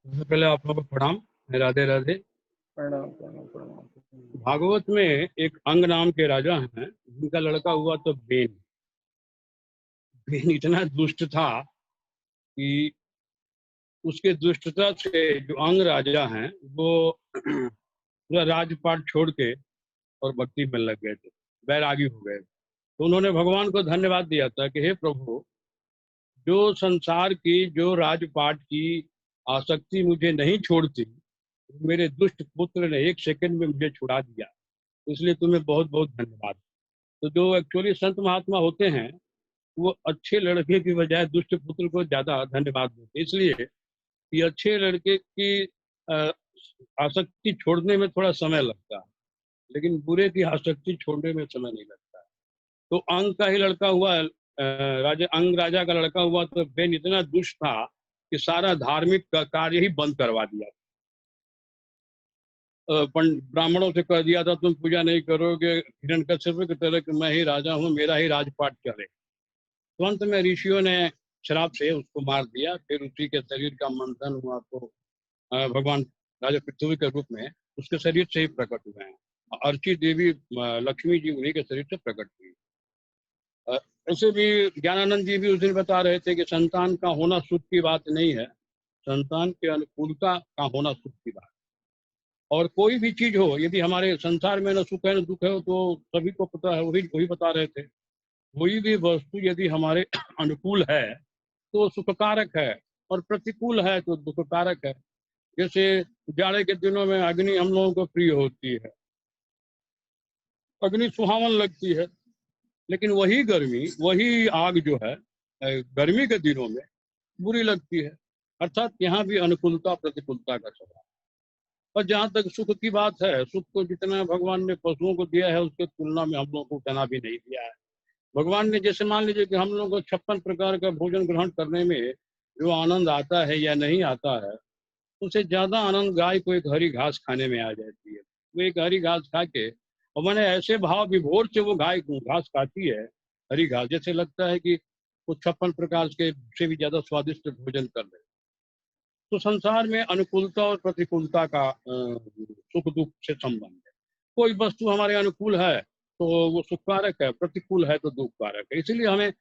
सबसे पहले आप लोगों को प्रणाम। राधे राधे। प्रणाम प्रणाम प्रणाम। भागवत में एक अंग नाम के राजा हैं, जिनका लड़का हुआ तो बेन। बेन इतना दुष्ट था कि उसके दुष्टता से जो अंग राजा हैं वो पूरा राजपाट छोड़ के और भक्ति में लग गए थे, बैरागी हो गए। तो उन्होंने भगवान को धन्यवाद दिया था कि हे प्रभु, जो संसार की, जो राजपाट की आसक्ति मुझे नहीं छोड़ती, मेरे दुष्ट पुत्र ने एक सेकंड में मुझे छुड़ा दिया, इसलिए तुम्हें बहुत बहुत धन्यवाद। तो जो एक्चुअली संत महात्मा होते हैं वो अच्छे लड़के की बजाय दुष्ट पुत्र को ज्यादा धन्यवाद देते, इसलिए कि अच्छे लड़के की अ, आसक्ति छोड़ने में थोड़ा समय लगता है, लेकिन बुरे की आसक्ति छोड़ने में समय नहीं लगता है। तो अंग का ही लड़का हुआ, राजा अंग राजा का लड़का हुआ तो बेन इतना दुष्ट था कि सारा धार्मिक का कार्य ही बंद करवा दिया। ब्राह्मणों से कह दिया था तुम पूजा नहीं करोगे हिरण्यकश्यप की तरह कि मैं ही राजा हूँ, मेरा ही राजपाट चले। तो अंत में ऋषियों ने श्राप से उसको मार दिया। फिर उसी के शरीर का मंथन हुआ तो भगवान राजा पृथ्वी के रूप में उसके शरीर से ही प्रकट हुए हैं। अर्ची देवी लक्ष्मी जी उन्हीं के शरीर से प्रकट हुई। ऐसे भी ज्ञानानंद जी भी उस दिन बता रहे थे कि संतान का होना सुख की बात नहीं है, संतान के अनुकूलता का होना सुख की बात। और कोई भी चीज हो, यदि हमारे संसार में न सुख है न दुख है, तो सभी को पता है, वही वही बता रहे थे। कोई भी वस्तु यदि हमारे अनुकूल है तो सुखकारक है, और प्रतिकूल है तो दुखकारक है। जैसे जाड़े के दिनों में अग्नि हम लोगों को प्रिय होती है, अग्नि सुहावन लगती है, लेकिन वही गर्मी, वही आग जो है गर्मी के दिनों में बुरी लगती है। अर्थात यहाँ भी अनुकूलता प्रतिकूलता का स्वभाव। और जहाँ तक सुख की बात है, सुख को जितना भगवान ने पशुओं को दिया है उसके तुलना में हम लोगों को उतना भी नहीं दिया है। भगवान ने जैसे मान लीजिए कि हम लोगों को 56 प्रकार का भोजन ग्रहण करने में जो आनंद आता है या नहीं आता है, उससे ज्यादा आनंद गाय को एक हरी घास खाने में आ जाती है। वो एक हरी घास खा के, और मैंने ऐसे भाव विभोर से वो गाय घास खाती है, हरी घास, जैसे लगता है कि वो 56 प्रकार के से भी ज्यादा स्वादिष्ट भोजन कर रहे। तो संसार में अनुकूलता और प्रतिकूलता का सुख दुख से संबंध है। कोई वस्तु हमारे अनुकूल है तो वो सुखकारक है, प्रतिकूल है तो दुखकारक है। इसीलिए हमें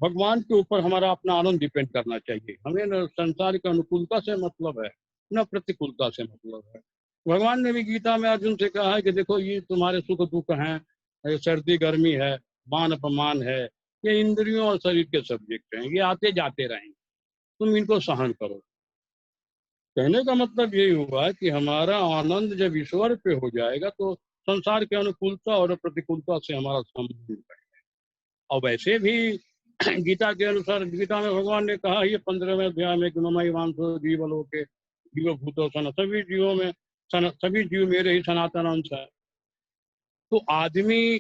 भगवान के ऊपर हमारा अपना आनंद डिपेंड करना चाहिए। हमें न संसार की अनुकूलता से मतलब है, न प्रतिकूलता से मतलब है। भगवान ने भी गीता में अर्जुन से कहा है कि देखो ये तुम्हारे सुख दुख हैं, सर्दी गर्मी है, मान अपमान है, ये इंद्रियों और शरीर के सब्जेक्ट हैं, ये आते जाते रहेंगे, तुम इनको सहन करो। कहने का मतलब यही हुआ कि हमारा आनंद जब ईश्वर पे हो जाएगा तो संसार के अनुकूलता और प्रतिकूलता से हमारा संबंध है। और वैसे भी गीता के अनुसार, गीता में भगवान ने कहा, ये 15वें अध्याय में कि ममई वांसो जीवलोके जीव भूतो सन, सभी जीवों में सभी जीव मेरे ही सनातन अंश है। तो आदमी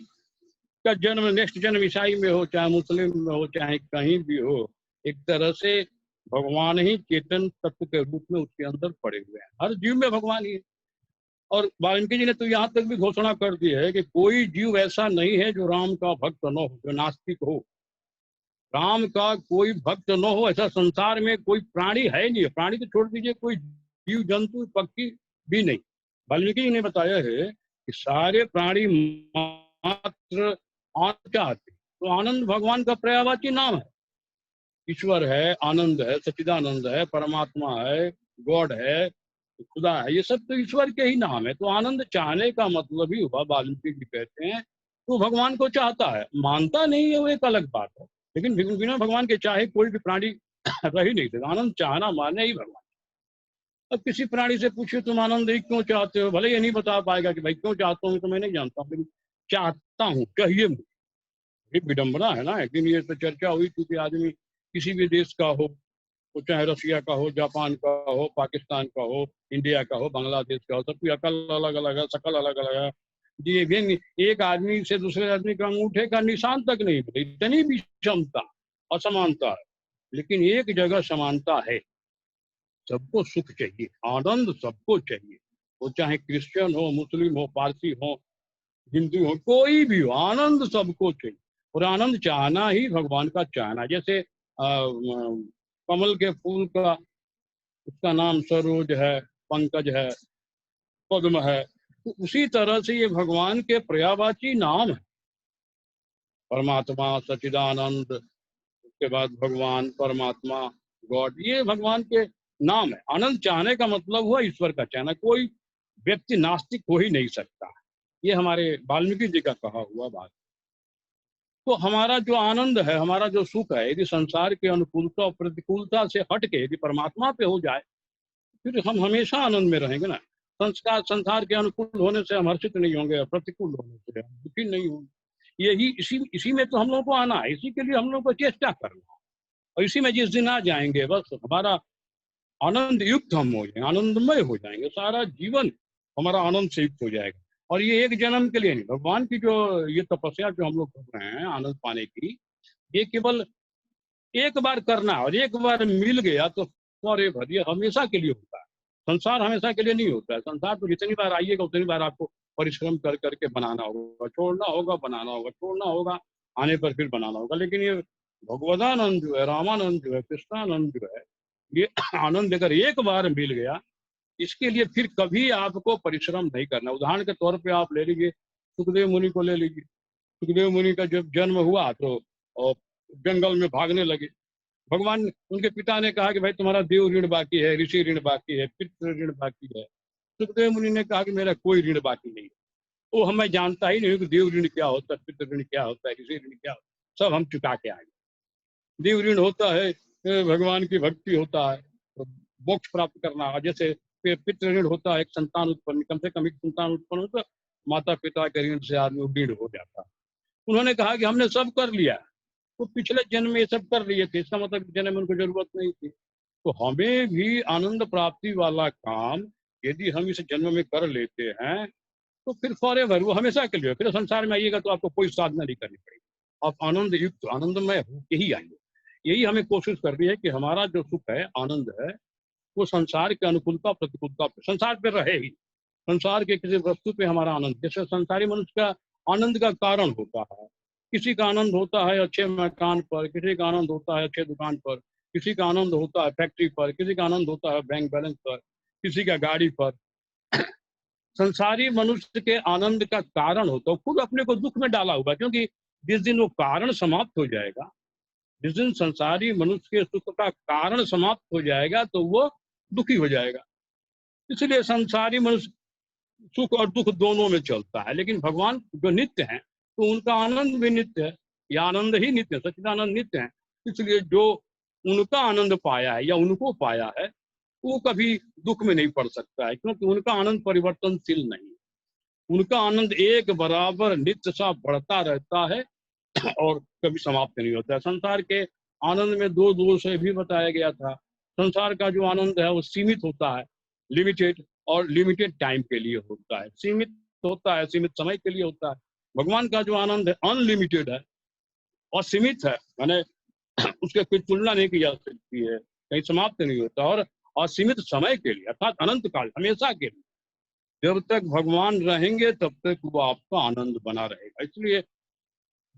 का जन्म, नेक्स्ट जन्म ईसाई में हो चाहे मुस्लिम में हो चाहे कहीं भी हो, एक तरह से भगवान ही चेतन तत्व के रूप में उसके अंदर पड़े हुए हैं। हर जीव में भगवान ही है। और वाल्मीकि जी ने तो यहाँ तक भी घोषणा कर दी है कि कोई जीव ऐसा नहीं है जो राम का भक्त न हो, जो नास्तिक हो। राम का कोई भक्त न हो ऐसा संसार में कोई प्राणी है नहीं। प्राणी तो छोड़ दीजिए, कोई जीव जंतु पक्षी भी नहीं। वाल्मीकि जी ने बताया है कि सारे प्राणी मात्र आनंद चाहते। तो आनंद भगवान का पर्यायवाची नाम है। ईश्वर है, आनंद है, सच्चिदानंद है, परमात्मा है, गॉड है, खुदा है, ये सब तो ईश्वर के ही नाम है। तो आनंद चाहने का मतलब ही हुआ, वाल्मीकि जी कहते हैं, तो भगवान को चाहता है, मानता नहीं है वो एक अलग बात है, लेकिन बिना भगवान के चाहे कोई भी प्राणी रह ही नहीं सकता। आनंद चाहना माने ही भगवान। अब किसी प्राणी से पूछिए तुम आनंद ही क्यों चाहते हो, भले ये नहीं बता पाएगा कि भाई क्यों चाहता हूँ तो मैं नहीं जानता हूँ, लेकिन चाहता हूँ, चाहिए मुझे। ये विडम्बना है ना। एक दिन ये तो चर्चा हुई थी कि आदमी किसी भी देश का हो, वो चाहे रशिया का हो, जापान का हो, पाकिस्तान का हो, इंडिया का हो, बांग्लादेश का हो, सबकी अकल अलग अलग है, शकल अलग अलग है जी। एक आदमी से दूसरे आदमी का अंगूठे का निशान तक नहीं मिले, इतनी विषमता असमानता है। लेकिन एक जगह समानता है, सबको सुख चाहिए, आनंद सबको चाहिए। वो चाहे क्रिश्चियन हो, मुस्लिम हो, पारसी हो, हिंदू हो, कोई भी हो, आनंद सबको चाहिए। और आनंद चाहना ही भगवान का चाहना। जैसे कमल के फूल का उसका नाम सरोज है, पंकज है, पद्म है। तो उसी तरह से ये भगवान के पर्यायवाची नाम है। परमात्मा, सच्चिदानंद, उसके बाद भगवान, परमात्मा, गॉड, ये भगवान के नाम है। आनंद चाहने का मतलब हुआ ईश्वर का चाहना। कोई व्यक्ति नास्तिक हो ही नहीं सकता। ये हमारे वाल्मीकि जी का कहा हुआ बात। तो हमारा जो आनंद है, हमारा जो सुख है, यदि संसार के अनुकूलता और प्रतिकूलता से हट के यदि परमात्मा पे हो जाए, फिर हम हमेशा आनंद में रहेंगे ना। संसार के अनुकूल होने से हम हर्षित नहीं होंगे, और प्रतिकूल होने से हम दुखी नहीं होंगे। यही इसी में तो हम लोगों को आना है। इसी के लिए हम लोग को चेष्टा करना है। और इसी में जिस दिन आ जाएंगे, बस हमारा आनंद युक्त हम हो जाएंगे, आनंदमय हो जाएंगे। सारा जीवन हमारा आनंद से युक्त हो जाएगा। और ये एक जन्म के लिए नहीं, भगवान की जो ये तपस्या जो हम लोग कर रहे हैं आनंद पाने की, ये केवल एक बार करना है। और एक बार मिल गया तो फॉर एवर, ये हमेशा के लिए होता है। संसार हमेशा के लिए नहीं होता है। संसार तो जितनी बार आइएगा उतनी बार आपको परिश्रम कर करके बनाना होगा, छोड़ना होगा, बनाना होगा, छोड़ना होगा, आने पर फिर बनाना होगा। लेकिन ये भगवदानंद जो है, रामानंद जो है, कृष्णानंद जो है, ये आनंद अगर एक बार मिल गया, इसके लिए फिर कभी आपको परिश्रम नहीं करना। उदाहरण के तौर पे आप ले लीजिए, सुखदेव मुनि को ले लीजिए। सुखदेव मुनि का जब जन्म हुआ तो जंगल में भागने लगे। भगवान, उनके पिता ने कहा कि भाई तुम्हारा देव ऋण बाकी है, ऋषि ऋण बाकी है, पितृ ऋण बाकी है। सुखदेव मुनि ने कहा कि मेरा कोई ऋण बाकी नहीं है। वो हमें जानता ही नहीं कि देव ऋण क्या होता है, पितृ ऋण क्या होता है, ऋषि ऋण क्या होता है, सब हम चुका के आए। देव ऋण होता है भगवान की भक्ति होता है, तो मोक्ष प्राप्त करना। जैसे पितृ ऋण होता है एक संतान उत्पन्न, कम से कम एक संतान उत्पन्न होता, माता पिता के ऋण से आदमी ऋण हो जाता। उन्होंने कहा कि हमने सब कर लिया, तो पिछले जन्म में ये सब कर लिए थे, इसका मतलब जन्म में उनको जरूरत नहीं थी। तो हमें भी आनंद प्राप्ति वाला काम यदि हम इस जन्म में कर लेते हैं, तो फिर फॉर एवर, वो हमेशा के लिए। फिर संसार में आइएगा तो आपको कोई साधना नहीं करनी पड़ेगी, आप आनंद युक्त, आनंदमय होके ही आएंगे। यही हमें कोशिश करनी है कि हमारा जो सुख है, आनंद है, वो संसार के अनुकूलता प्रतिकूलता पे, संसार पे रहे ही। संसार के किसी वस्तु पे हमारा आनंद, जैसे संसारी मनुष्य का आनंद का कारण होता है। किसी का आनंद होता है अच्छे मकान पर, किसी का आनंद होता है अच्छे दुकान पर, किसी का आनंद होता है फैक्ट्री पर, किसी का आनंद होता है बैंक बैलेंस पर, किसी का गाड़ी पर। संसारी मनुष्य के आनंद का कारण होता है खुद अपने को दुख में डाला हुआ, क्योंकि जिस दिन वो कारण समाप्त हो जाएगा, जिस दिन संसारी मनुष्य के सुख का कारण समाप्त हो जाएगा, तो वो दुखी हो जाएगा। इसलिए संसारी मनुष्य सुख और दुख दोनों में चलता है। लेकिन भगवान जो नित्य हैं, तो उनका आनंद भी नित्य है, या आनंद ही नित्य है, सच्चिदानंद नित्य है। इसलिए जो उनका आनंद पाया है या उनको पाया है, वो कभी दुख में नहीं पड़ सकता है, क्योंकि उनका आनंद परिवर्तनशील नहीं है। उनका आनंद एक बराबर नित्य सा बढ़ता रहता है और कभी समाप्त नहीं होता है। संसार के आनंद में दो दोष है भी बताया गया था। संसार का जो आनंद है वो सीमित होता है, लिमिटेड, और लिमिटेड टाइम के लिए होता है। सीमित होता है, सीमित समय के लिए होता है। भगवान का जो आनंद है अनलिमिटेड है और सीमित है, माने उसके कोई तुलना नहीं की जा सकती है, कहीं समाप्त नहीं होता। और असीमित समय के लिए, अर्थात अनंत काल, हमेशा के लिए। जब तक भगवान रहेंगे तब तक वो आपका आनंद बना रहेगा। इसलिए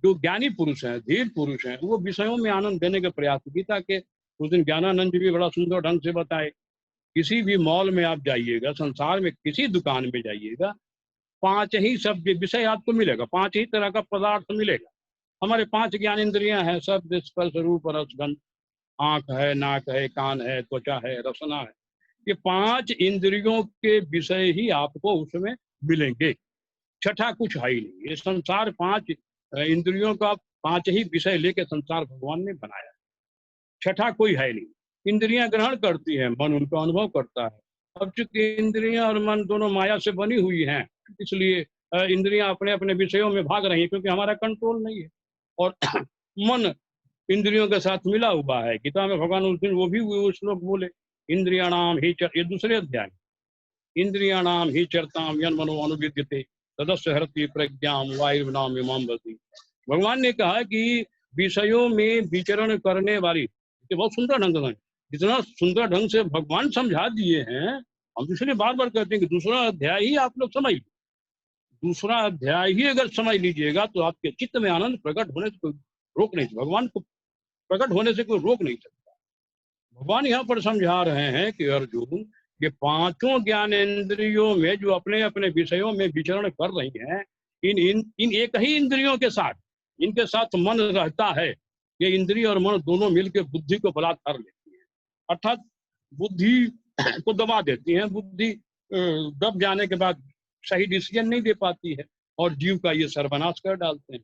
जो ज्ञानी पुरुष हैं, धीर पुरुष हैं, वो विषयों में आनंद देने के प्रयास। गीता के उस दिन ज्ञानानंद जी भी बड़ा सुंदर ढंग से बताए। किसी भी मॉल में आप जाइएगा, संसार में किसी दुकान में जाइएगा, 5 ही शब्द विषय आपको मिलेगा, 5 ही तरह का पदार्थ मिलेगा। हमारे 5 ज्ञान इंद्रियां हैं, शब्द स्पर्श रूप रस गंध। आंख है, नाक है, कान है, त्वचा है, रसना है। ये 5 इंद्रियों के विषय ही आपको उसमें मिलेंगे, छठा कुछ है ही नहीं। ये संसार 5 इंद्रियों का 5 ही विषय लेके संसार भगवान ने बनाया है, छठा कोई है नहीं। इंद्रियां ग्रहण करती हैं, मन उनका अनुभव करता है। अब चूंकि इंद्रियां और मन दोनों माया से बनी हुई हैं, इसलिए इंद्रियां अपने अपने विषयों में भाग रही हैं, क्योंकि हमारा कंट्रोल नहीं है। और मन इंद्रियों के साथ मिला हुआ है। गीता में भगवान उस दिन वो श्लोक बोले, इंद्रियाणाम ही ये दूसरे अध्याय, इंद्रियाणाम ही चरताम यन मनो अनुविद्यते तदस्य हरति प्रज्ञाम वायुर्नाम इमाम बसी। भगवान ने कहा कि विषयों में विचरण करने वाली, ये बहुत सुंदर ढंग से, जितना सुंदर ढंग से भगवान समझा दिए हैं, हम इसलिए बार बार कहते हैं कि दूसरा अध्याय ही आप लोग समझ, दूसरा अध्याय ही अगर समझ लीजिएगा तो आपके चित्त में आनंद प्रकट होने से कोई रोक नहीं, भगवान को प्रकट होने से कोई रोक नहीं सकता। भगवान यहाँ पर समझा रहे हैं कि अर्जुन, ये पांचों ज्ञानेंद्रियों में जो अपने अपने विषयों में विचरण कर रही हैं, इन इन इन एक ही इंद्रियों के साथ, इनके साथ मन रहता है। ये इंद्रिय और मन दोनों मिलकर बुद्धि को बलात्कार लेती है, अर्थात बुद्धि को दबा देती है। बुद्धि दब जाने के बाद सही डिसीजन नहीं दे पाती है और जीव का ये सर्वनाश कर डालते हैं।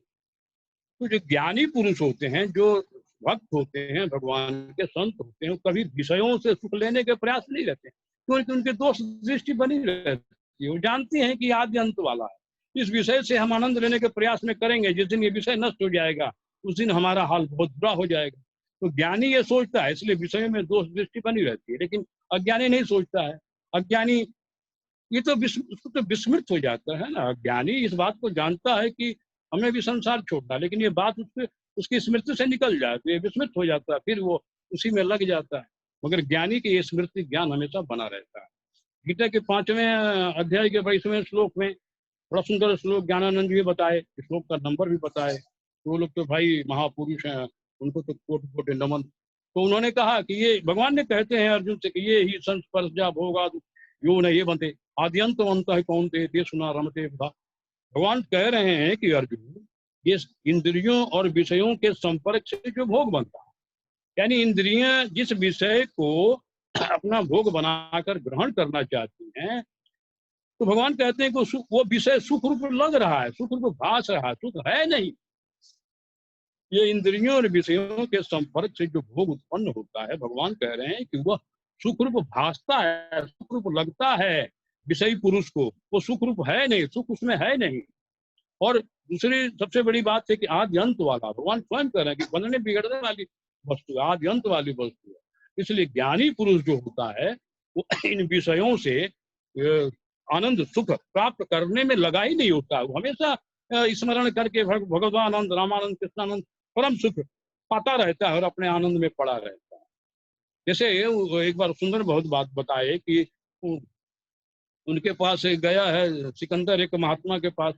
तो जो ज्ञानी पुरुष होते हैं, जो भक्त होते हैं, भगवान के संत होते हैं, कभी विषयों से सुख लेने के प्रयास नहीं रहते, क्योंकि उनके दोष दृष्टि बनी रहती है। वो जानते हैं कि आदि अंत वाला है, इस विषय से हम आनंद लेने के प्रयास में करेंगे, जिस दिन ये विषय नष्ट हो जाएगा उस दिन हमारा हाल बहुत बुरा हो जाएगा। तो ज्ञानी ये सोचता है, इसलिए विषय में दोष दृष्टि बनी रहती है। लेकिन अज्ञानी नहीं सोचता है। अज्ञानी ये तो उसको तो विस्मृत हो जाता है ना। ज्ञानी इस बात को जानता है कि हमें भी संसार छोड़ना, लेकिन ये बात उसकी स्मृति से निकल जाती है, विस्मृत हो जाता है, फिर वो उसी में लग जाता है। मगर ज्ञानी की ये स्मृति ज्ञान हमेशा बना रहता है। गीता के 5वें अध्याय के 22वें श्लोक में बड़ा सुंदर श्लोक ज्ञानानंद जी बताए, श्लोक का नंबर भी बताए। तो वो लोग तो भाई महापुरुष हैं, उनको तो कोटि कोटि नमन। तो उन्होंने कहा कि ये भगवान ने कहते हैं अर्जुन से कि ये ही संस्पर्शा भोगा यो न ये बनते आद्यंत अंत है कौनते ते सुना रमते विधा। भगवान कह रहे हैं कि अर्जुन, ये इंद्रियों और विषयों के संपर्क से जो भोग बनता है, यानी इंद्रियां जिस विषय को अपना भोग बनाकर ग्रहण करना चाहती हैं, तो भगवान कहते हैं कि वो विषय सुख रूप लग रहा है, सुख रूप भास रहा है, सुख है नहीं। ये इंद्रियों और विषयों के संपर्क से जो भोग उत्पन्न होता है, भगवान कह रहे हैं कि वह सुख रूप भासता है, सुख रूप लगता है विषयी पुरुष को, वो सुख रूप है नहीं, सुख उसमें है नहीं। और दूसरी सबसे बड़ी बात है कि आदि अंत वाला, भगवान स्वयं कह रहे हैं कि बनने बिगड़ने वाली वस्तु, आदि अंत वाली वस्तु है। इसलिए ज्ञानी पुरुष जो होता है वो इन विषयों से आनंद सुख प्राप्त करने में लगा ही नहीं होता। वो हमेशा स्मरण करके भगवानंद, रामानंद, कृष्णानंद, परम सुख पाता रहता है और अपने आनंद में पड़ा रहता है। जैसे एक बार सुंदर बहुत बात बताए कि उनके पास गया है सिकंदर, एक महात्मा के पास।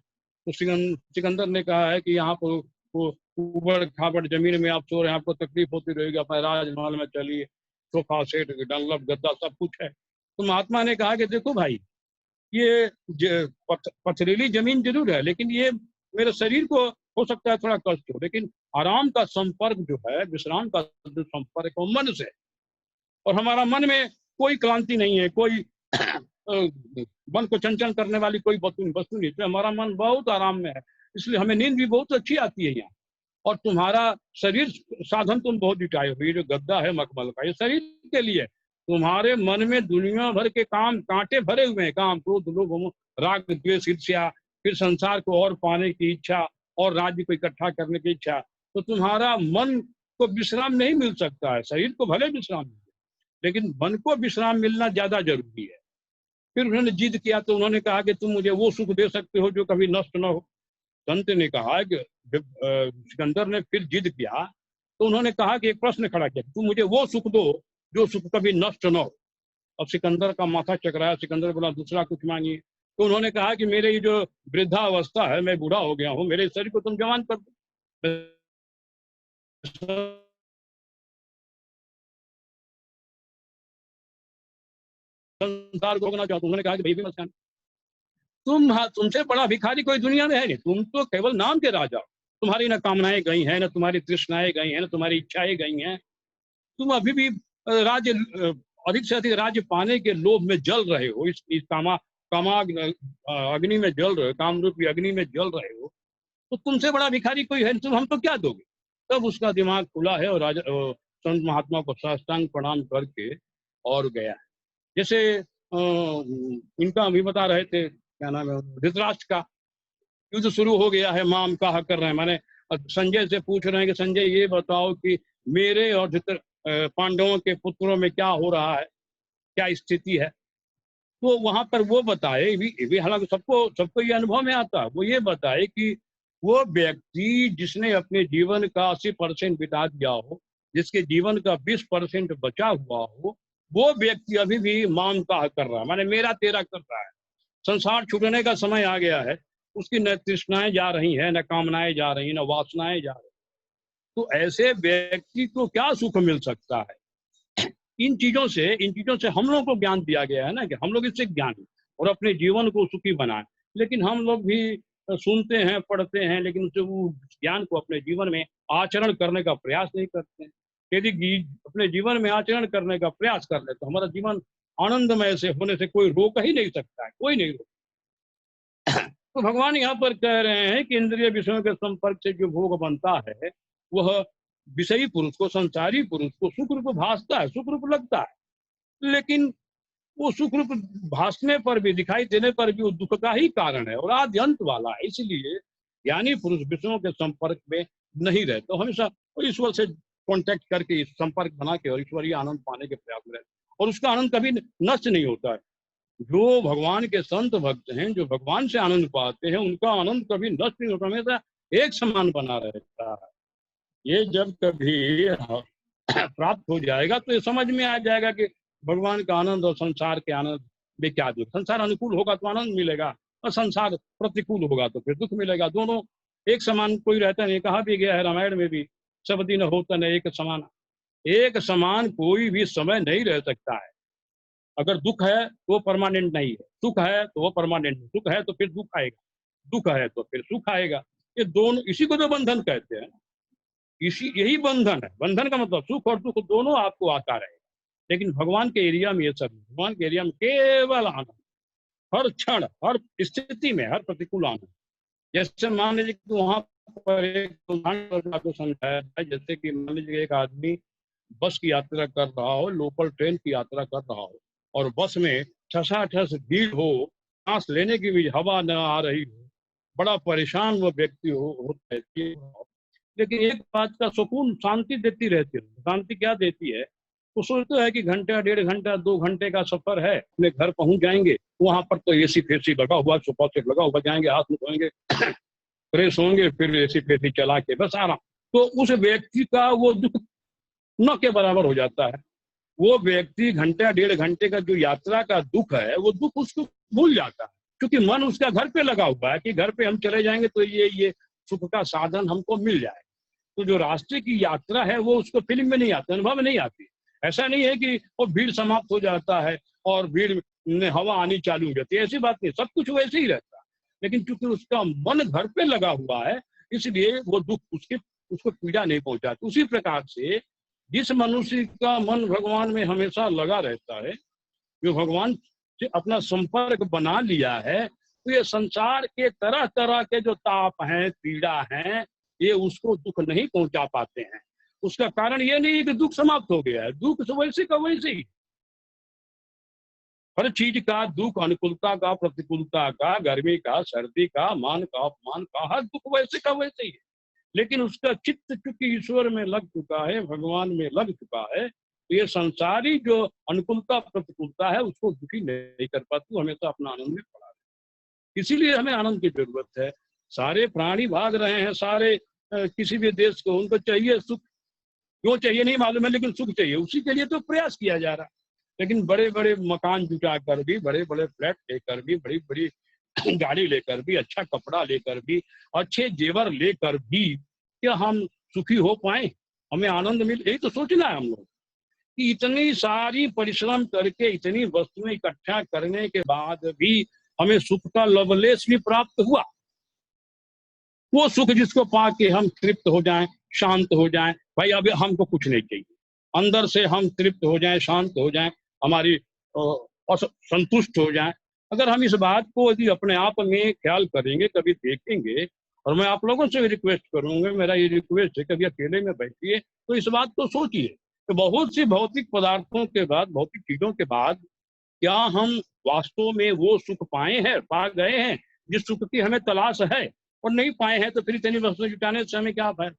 तो सिकंदर ने कहा है कि यहाँ पर ऊबड़ खाबड़ जमीन में आप सो रहे हैं, आपको तकलीफ होती रहेगी, अपने राजमहल में चलिए, सोफा सेट डनलप गद्दा सब कुछ है। तो महात्मा ने कहा कि देखो भाई, ये पथरीली जमीन जरूर है, लेकिन ये मेरे शरीर को हो सकता है थोड़ा कष्ट हो, लेकिन आराम का संपर्क जो है, विश्राम का जो संपर्क है मन से, और हमारा मन में कोई क्लांति नहीं है, कोई मन को चंचल करने वाली कोई वस्तु नहीं, तो हमारा मन बहुत आराम में है, इसलिए हमें नींद भी बहुत अच्छी आती है यहाँ। और तुम्हारा शरीर साधन तुम बहुत जुटाए हो, ये जो गद्दा है मखमल का, ये शरीर के लिए। तुम्हारे मन में दुनिया भर के काम कांटे भरे हुए हैं, काम, क्रोध, लोभ, राग, द्वेष, ईर्ष्या, फिर संसार को और पाने की इच्छा और राज्य को इकट्ठा करने की इच्छा। तो तुम्हारा मन को विश्राम नहीं मिल सकता है। शरीर को भले विश्राम मिले, लेकिन मन को विश्राम मिलना ज्यादा जरूरी है। फिर उन्होंने जिद किया, तो उन्होंने कहा कि तुम मुझे वो सुख दे सकते हो जो कभी नष्ट न हो। संत ने कहा कि जब सिकंदर ने फिर जिद किया, तो उन्होंने कहा कि एक प्रश्न खड़ा किया, तुम मुझे वो सुख दो जो सुख कभी नष्ट न हो। अब सिकंदर का माथा चकराया, सिकंदर बोला दूसरा कुछ मांगिए। तो उन्होंने कहा कि मेरे ये जो वृद्धावस्था है, मैं बूढ़ा हो गया हूँ, मेरे शरीर को तुम जवान कर दो, संसार को भोगना चाहता हूं। उन्होंने कहा कि भाई भी मत, तुमसे बड़ा भिखारी कोई दुनिया में है नहीं, तुम तो केवल नाम के राजा हो। तुम्हारी ना कामनाएं गई हैं, ना तुम्हारी तृष्णाएं गई हैं, ना तुम्हारी इच्छाएं गई हैं। तुम अभी भी राज्य, अधिक से अधिक राज्य पाने के लोभ में जल रहे हो, इस अग्नि में जल रहे हो, काम रूपी अग्नि में जल रहे हो। तो तुमसे बड़ा भिखारी कोई है, तुम हमको क्या दोगे? तब उसका दिमाग खुला है और राजा संत महात्मा को साष्टांग प्रणाम करके और गया। जैसे इनका अभी बता रहे थे, क्या नाम है, धृतराष्ट्र का युद्ध शुरू हो गया है, माम कहा कर रहे हैं, माने संजय से पूछ रहे हैं कि संजय ये बताओ कि मेरे और पांडवों के पुत्रों में क्या हो रहा है, क्या स्थिति है। तो वहां पर वो बताए भी हालांकि सबको ये अनुभव में आता है, वो ये बताए कि वो व्यक्ति जिसने अपने जीवन का 80% बिता दिया हो, जिसके जीवन का 20% बचा हुआ हो, वो व्यक्ति अभी भी माम कहा कर रहा है, माने मेरा तेरा कर रहा है। संसार छूटने का समय आ गया है, उसकी न तृष्णाएं जा रही हैं, न कामनाएं जा रही, न वासनाएं जा रही। तो ऐसे व्यक्ति को क्या सुख मिल सकता है? इन चीजों से हम लोगों को ज्ञान दिया गया है ना, कि हम लोग इससे ज्ञानी और अपने जीवन को सुखी बनाएं। लेकिन हम लोग भी सुनते हैं, पढ़ते हैं, लेकिन उसे वो ज्ञान को अपने जीवन में आचरण करने का प्रयास नहीं करते हैं। यदि अपने जीवन में आचरण करने का प्रयास कर ले तो हमारा जीवन आनंदमय से होने से कोई रोक ही नहीं सकता है, कोई नहीं रोक। तो भगवान यहाँ पर कह रहे हैं कि इंद्रिय विषयों के संपर्क से जो भोग बनता है वह विषयी पुरुष को, संसारी पुरुष को सुख रूप भासता है, सुख रूप लगता है। लेकिन वो सुख रूप भासने पर भी, दिखाई देने पर भी वो दुख का ही कारण है और आदि अंत वाला है। इसलिए ज्ञानी पुरुष विषयों के संपर्क में नहीं रहते, तो हमेशा ईश्वर से कांटेक्ट करके, संपर्क बना के और ईश्वरीय आनंद पाने के प्रयास में रहते, और उसका आनंद कभी नष्ट नहीं होता है। जो भगवान के संत भक्त हैं, जो भगवान से आनंद पाते हैं, उनका आनंद कभी नष्ट नहीं होता, हमेशा एक समान बना रहता है। ये जब कभी प्राप्त हो जाएगा तो ये समझ में आ जाएगा कि भगवान का आनंद और संसार के आनंद में क्या दुख। संसार अनुकूल होगा तो आनंद मिलेगा, और संसार प्रतिकूल होगा तो फिर दुख मिलेगा। दोनों एक समान कोई रहता नहीं। कहा भी गया है रामायण में भी, सब दिन होता न एक समान। एक समान कोई भी समय नहीं रह सकता है। अगर दुख है तो वो परमानेंट नहीं है, सुख है तो वो परमानेंट नहीं। सुख है तो फिर दुख आएगा, दुख है तो फिर सुख आएगा। ये दोनों, इसी को तो बंधन कहते हैं। यही बंधन है। बंधन का मतलब सुख और दुख दोनों आपको आता रहेगा। लेकिन भगवान के एरिया में ये सब, भगवान के एरिया में केवल आनंद, हर क्षण, हर स्थिति में, हर प्रतिकूल आनंद। जैसे मान लीजिए कि वहां पर एक उदाहरण आपको समझाया है, जैसे कि मान लीजिए एक आदमी बस की यात्रा कर रहा हो, लोकल ट्रेन की यात्रा कर रहा हो, और बस में ठसाठस भीड़ हो, सांस लेने की भी हवा न आ रही हो, बड़ा परेशान वो व्यक्ति होता है। लेकिन एक बात का सुकून, शांति देती रहती है। शांति क्या देती है? वो सोचता है कि घंटा, 1.5 घंटा, 2 घंटे का सफर है, अपने घर पहुंच जाएंगे। वहां पर तो एसी फेसी लगा हुआ, सोफा सेट लगा हुआ, जाएंगे, हाथ मुंह धोएंगे, फ्रेश होंगे, फिर एसी फेसी चला के बस आराम। तो उस व्यक्ति का वो दुख न के बराबर हो जाता है। वो व्यक्ति घंटा, 1.5 घंटे का जो यात्रा का दुख है, वो दुख उसको भूल जाता है, क्योंकि मन उसका घर पे लगा हुआ है कि घर पे हम चले जाएंगे तो ये सुख का साधन हमको मिल जाए। तो जो रास्ते की यात्रा है वो उसको फीलिंग में नहीं आती, अनुभव में नहीं आती। ऐसा नहीं है कि वो भीड़ समाप्त हो जाता है और भीड़ में हवा आनी चालू हो जाती है, ऐसी बात नहीं। सब कुछ वैसे ही रहता है, लेकिन चूंकि उसका मन घर पे लगा हुआ है, इसलिए वो दुख उसको पीड़ा नहीं पहुंचाती। उसी प्रकार से जिस मनुष्य का मन भगवान में हमेशा लगा रहता है, जो भगवान से अपना संपर्क बना लिया है, तो ये संसार के तरह तरह के जो ताप हैं, पीड़ा हैं, ये उसको दुख नहीं पहुंचा पाते हैं। उसका कारण ये नहीं कि दुख समाप्त हो गया है, दुख तो वैसे का वैसे ही। हर चीज का दुख, अनुकूलता का, प्रतिकूलता का, गर्मी का, सर्दी का, मान का, अपमान का, हर दुख वैसे का वैसे ही है। लेकिन उसका चित्त चूंकि ईश्वर में लग चुका है, भगवान में लग चुका है, तो ये संसारी जो अनुकूलता प्रतिकूलता है उसको दुखी नहीं कर पाती, हमेशा अपना आनंद में पड़ा है। इसीलिए हमें आनंद की जरूरत है। सारे प्राणी भाग रहे हैं, सारे किसी भी देश को, उनको चाहिए सुख। क्यों चाहिए नहीं मालूम है, लेकिन सुख चाहिए, उसी के लिए तो प्रयास किया जा रहा है। लेकिन बड़े बड़े मकान जुटा कर भी, बड़े बड़े फ्लैट लेकर भी, बड़ी बड़ी गाड़ी लेकर भी, अच्छा कपड़ा लेकर भी, अच्छे जेवर लेकर भी, क्या हम सुखी हो पाए? हमें आनंद मिले? यही तो सोचना है हम लोग कि इतनी सारी परिश्रम करके इतनी वस्तुएं इकट्ठा करने के बाद भी हमें सुख का लवलेश भी प्राप्त हुआ। वो सुख जिसको पाके हम तृप्त हो जाएं, शांत हो जाएं। भाई अब हमको कुछ नहीं चाहिए, अंदर से हम तृप्त हो जाएं, शांत हो जाएं, हमारी संतुष्ट हो जाएं। अगर हम इस बात को यदि अपने आप में ख्याल करेंगे, कभी देखेंगे, और मैं आप लोगों से भी रिक्वेस्ट करूंगा, मेरा ये रिक्वेस्ट है, कभी अकेले में बैठिए तो इस बात को सोचिए कि बहुत सी भौतिक पदार्थों के बाद, भौतिक चीजों के बाद, क्या हम वास्तव में वो सुख पाए हैं, पा गए हैं जिस सुख की हमें तलाश है? और नहीं पाए हैं तो फिर इतनी वस्तुएं जुटाने से हमें क्या फायदा?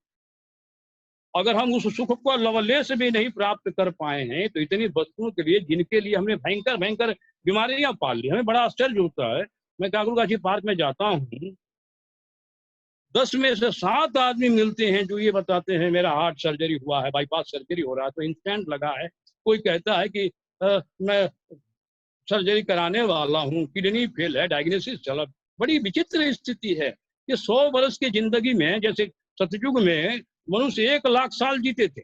अगर हम उस सुख को लवलेश भी नहीं प्राप्त कर पाए हैं, तो इतनी वस्तुओं के लिए, जिनके लिए हमने भयंकर भयंकर बीमारियां पाल ली, हमें बड़ा आश्चर्य होता है। मैं काकड़गाछी पार्क में जाता हूँ, 10 में से 7 आदमी मिलते हैं जो ये बताते हैं मेरा हार्ट सर्जरी हुआ है, बाईपास सर्जरी हो रहा है, तो इंस्टेंट लगा है। कोई कहता है कि मैं सर्जरी कराने वाला हूँ, किडनी फेल है, डायग्नोसिस चला। बड़ी विचित्र स्थिति है कि 100 वर्ष की जिंदगी में, जैसे सतयुग में मनुष्य 1 लाख साल जीते थे,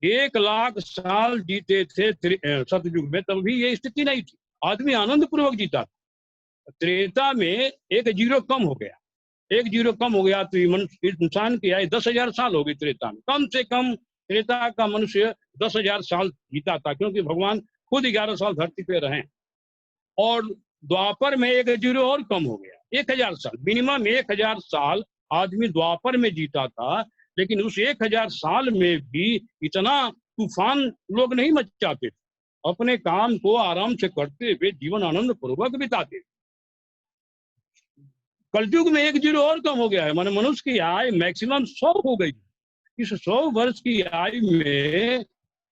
1 लाख साल जीते थे सतयुग में, तब भी ये स्थिति नहीं थी, आदमी आनंद पूर्वक जीता था। त्रेता में 1 जीरो कम हो गया, 1 जीरो कम हो गया तो इंसान की आयु 10,000 साल हो गई त्रेता में। कम से कम त्रेता का मनुष्य 10,000 साल जीता था, क्योंकि भगवान खुद 11 साल धरती पे रहे। और द्वापर में 1 जीरो और कम हो गया, 1,000 साल, मिनिमम 1,000 साल आदमी द्वापर में जीता था। लेकिन उस 1,000 साल में भी इतना तूफान लोग नहीं मचाते थे, अपने काम को आराम से करते हुए जीवन आनंद पूर्वक बिताते। कलयुग में 1 जीरो और कम हो गया है, माने मनुष्य की आयु मैक्सिमम 100 हो गई। इस 100 वर्ष की आयु में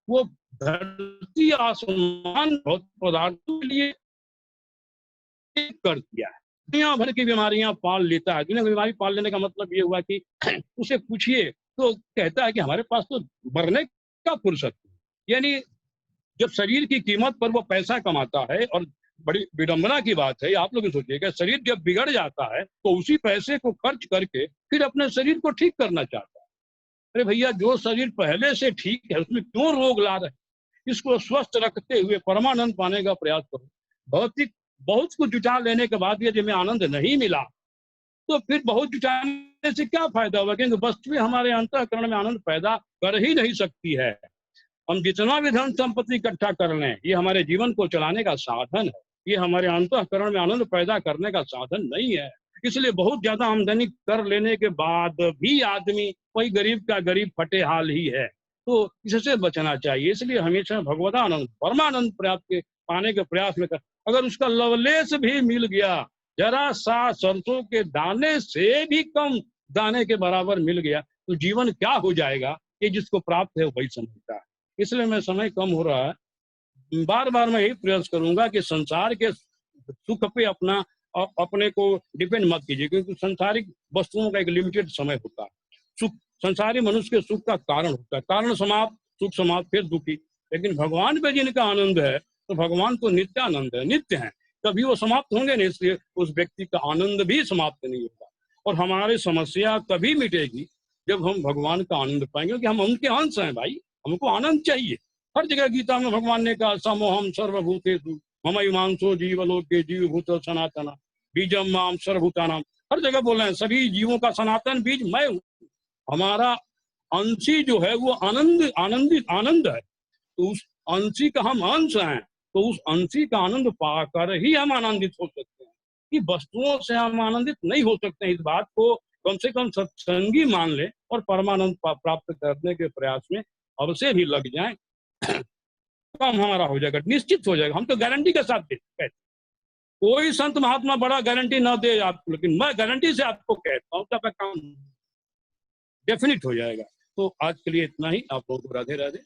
वो धरती आसमान बहुत पदार्थों के लिए कर दिया है। दुनिया भर की बीमारियां पाल लेता है। दुनिया की बीमारी पाल लेने का मतलब ये हुआ कि उसे पूछिए तो कहता है कि हमारे पास तो मरने का फुर्सत है। यानी जब शरीर की कीमत पर वो पैसा कमाता है, और बड़ी विडंबना की बात है, आप लोग सोचिएगा, शरीर जब बिगड़ जाता है तो उसी पैसे को खर्च करके फिर अपने शरीर को ठीक करना चाहता है। अरे भैया, जो शरीर पहले से ठीक है उसमें क्यों रोग ला रहे? इसको स्वस्थ रखते हुए परमानंद पाने का प्रयास करो। भौतिक बहुत कुछ जुटा लेने के बाद यदि हमें आनंद नहीं मिला तो फिर बहुत जुटाने से क्या फायदा होगा, क्योंकि वस्तुएं हमारे अंतःकरण में आनंद पैदा कर ही नहीं सकती है। हम जितना भी धन संपत्ति इकट्ठा कर लें, ये हमारे जीवन को चलाने का साधन है, ये हमारे अंतःकरण में आनंद पैदा करने का साधन नहीं है। इसलिए बहुत ज्यादा आमदनी कर लेने के बाद भी आदमी वही गरीब का गरीब फटे हाल ही है। तो इससे बचना चाहिए। इसलिए हमेशा भगवदानंद परमानंद प्राप्त पाने के प्रयास में कर। अगर उसका लवलेश भी मिल गया, जरा सा सरसों के दाने से भी कम दाने के बराबर मिल गया, तो जीवन क्या हो जाएगा, ये जिसको प्राप्त है वही समझता है। इसलिए मैं समय कम हो रहा है, बार बार मैं यही प्रयास करूंगा कि संसार के सुख पे अपने को डिपेंड मत कीजिए, क्योंकि संसारिक वस्तुओं का एक लिमिटेड समय होता है। सुख संसारी मनुष्य के सुख का कारण होता है, कारण समाप्त, सुख समाप्त, फिर दुखी। लेकिन भगवान पे जिनका आनंद है, तो भगवान तो नित्यानंद है, नित्य है, कभी वो समाप्त होंगे नहीं, इसलिए उस व्यक्ति का आनंद भी समाप्त नहीं होगा। और हमारी समस्या तभी मिटेगी जब हम भगवान का आनंद पाएंगे, क्योंकि हम उनके अंश हैं भाई, हमको आनंद चाहिए। हर जगह गीता में भगवान ने कहा, समोहम सर्वभूतेषु ममैवांसो जीवलोके जीवभूत सनातन बीजम माम सर्वभूतानाम। हर जगह बोल रहे हैं, सभी जीवों का सनातन बीज मैं हूँ। हमारा अंशी जो है वो आनंद है, तो उस अंशी का हम अंश हैं, तो उस अंशी का आनंद पाकर ही हम आनंदित हो सकते हैं। कि वस्तुओं से हम आनंदित नहीं हो सकते हैं, इस बात को कम से कम सत्संगी मान ले और परमानंद प्राप्त करने के प्रयास में अवश्य भी लग जाएं। काम हमारा हो जाएगा, निश्चित हो जाएगा। हम तो गारंटी के साथ कहते हैं, कोई संत महात्मा बड़ा गारंटी ना दे आपको, लेकिन मैं गारंटी से आपको कहता हूँ कि काम डेफिनिट हो जाएगा। तो आज के लिए इतना ही। आप लोगों को राधे राधे।